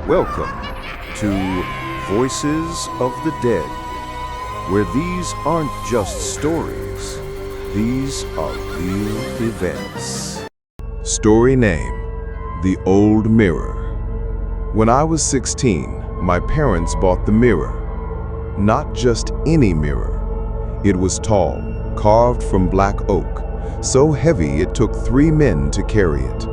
Welcome to Voices of the Dead, where these aren't just stories, these are real events. Story name: The Old Mirror. When I was 16, my parents bought the mirror. Not just any mirror. It was tall, carved from black oak, so heavy it took 3 men to carry it.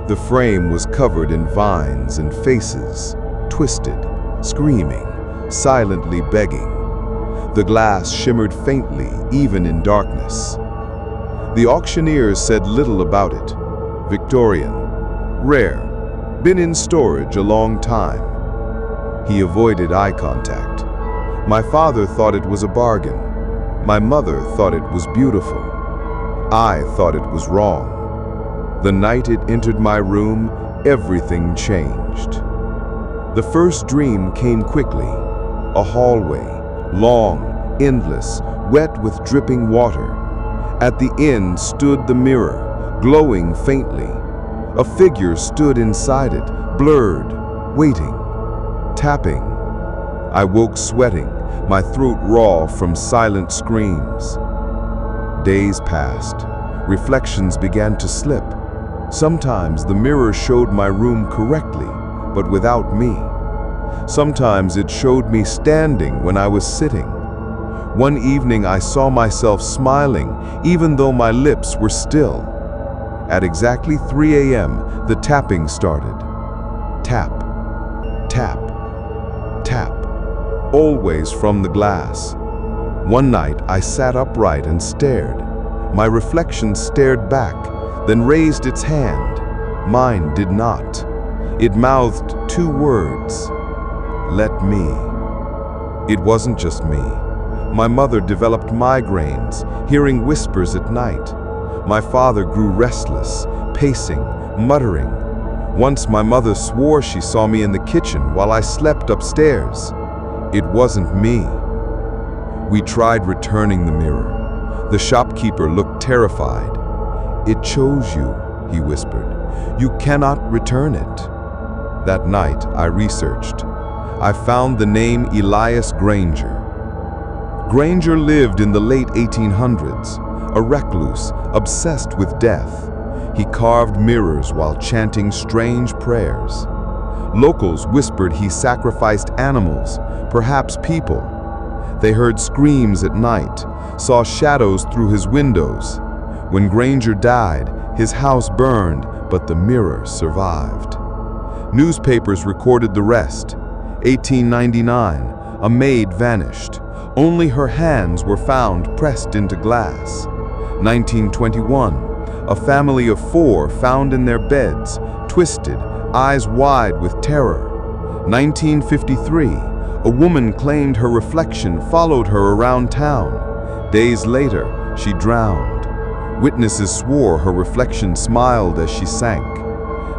The frame was covered in vines and faces, twisted, screaming, silently begging. The glass shimmered faintly, even in darkness. The auctioneers said little about it. Victorian, rare, been in storage a long time. He avoided eye contact. My father thought it was a bargain. My mother thought it was beautiful. I thought it was wrong. The night it entered my room, everything changed. The first dream came quickly. A hallway, long, endless, wet with dripping water. At the end stood the mirror, glowing faintly. A figure stood inside it, blurred, waiting, tapping. I woke sweating, my throat raw from silent screams. Days passed. Reflections began to slip. Sometimes the mirror showed my room correctly, but without me. Sometimes it showed me standing when I was sitting. One evening I saw myself smiling, even though my lips were still. At exactly 3 a.m., the tapping started. Tap, tap, tap, always from the glass. One night I sat upright and stared. My reflection stared back, then raised its hand. Mine did not. It mouthed 2 words. Let me. It wasn't just me. My mother developed migraines, hearing whispers at night. My father grew restless, pacing, muttering. Once my mother swore she saw me in the kitchen while I slept upstairs. It wasn't me. We tried returning the mirror. The shopkeeper looked terrified. "It chose you," he whispered. "You cannot return it." That night, I researched. I found the name Elias Granger. Granger lived in the late 1800s, a recluse, obsessed with death. He carved mirrors while chanting strange prayers. Locals whispered he sacrificed animals, perhaps people. They heard screams at night, saw shadows through his windows. When Granger died, his house burned, but the mirror survived. Newspapers recorded the rest. 1899, a maid vanished. Only her hands were found pressed into glass. 1921, a family of 4 found in their beds, twisted, eyes wide with terror. 1953, a woman claimed her reflection followed her around town. Days later, she drowned. Witnesses swore her reflection smiled as she sank.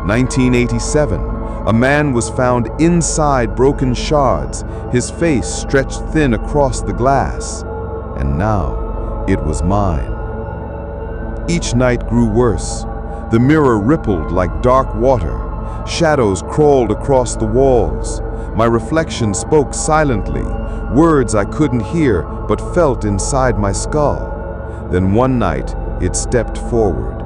1987, a man was found inside broken shards, his face stretched thin across the glass. And now, it was mine. Each night grew worse. The mirror rippled like dark water. Shadows crawled across the walls. My reflection spoke silently, words I couldn't hear but felt inside my skull. Then one night, it stepped forward.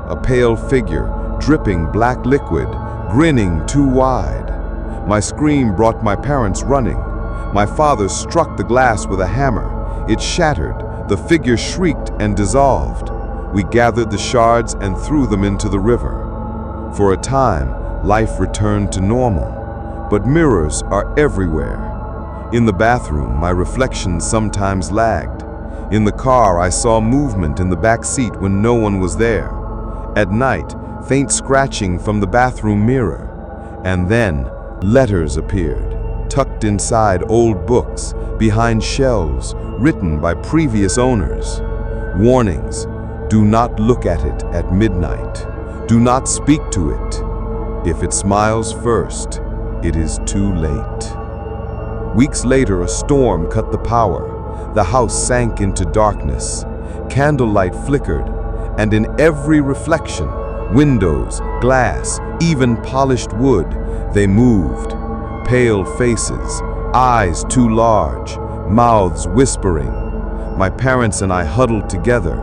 A pale figure, dripping black liquid, grinning too wide. My scream brought my parents running. My father struck the glass with a hammer. It shattered. The figure shrieked and dissolved. We gathered the shards and threw them into the river. For a time, life returned to normal. But mirrors are everywhere. In the bathroom, my reflection sometimes lagged. In the car, I saw movement in the back seat when no one was there. At night, faint scratching from the bathroom mirror. And then, letters appeared, tucked inside old books, behind shelves, written by previous owners. Warnings: do not look at it at midnight. Do not speak to it. If it smiles first, it is too late. Weeks later, a storm cut the power. The house sank into darkness. Candlelight flickered, and in every reflection, windows, glass, even polished wood, They moved, pale faces, eyes too large, mouths whispering. My parents and I huddled together.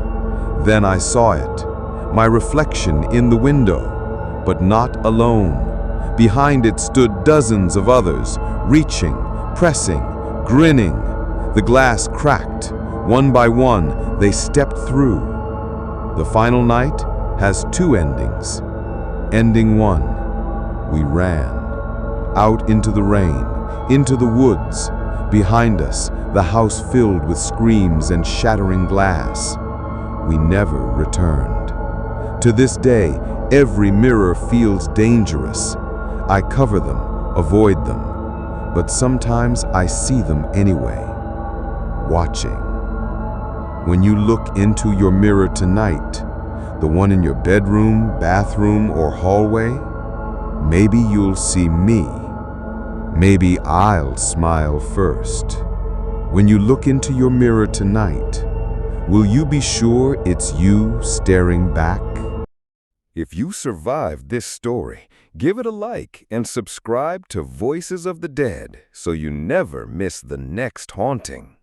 Then I saw it, my reflection in the window, but not alone. Behind it stood dozens of others, reaching, pressing, grinning. The glass cracked. One by one, they stepped through. The final night has two endings. Ending one, we ran. Out into the rain, into the woods. Behind us, the house filled with screams and shattering glass. We never returned. To this day, every mirror feels dangerous. I cover them, avoid them, but sometimes I see them anyway, watching. When you look into your mirror tonight, the one in your bedroom, bathroom, or hallway, maybe you'll see me. Maybe I'll smile first. When you look into your mirror tonight, will you be sure it's you staring back? If you survived this story, give it a like and subscribe to Voices of the Dead so you never miss the next haunting.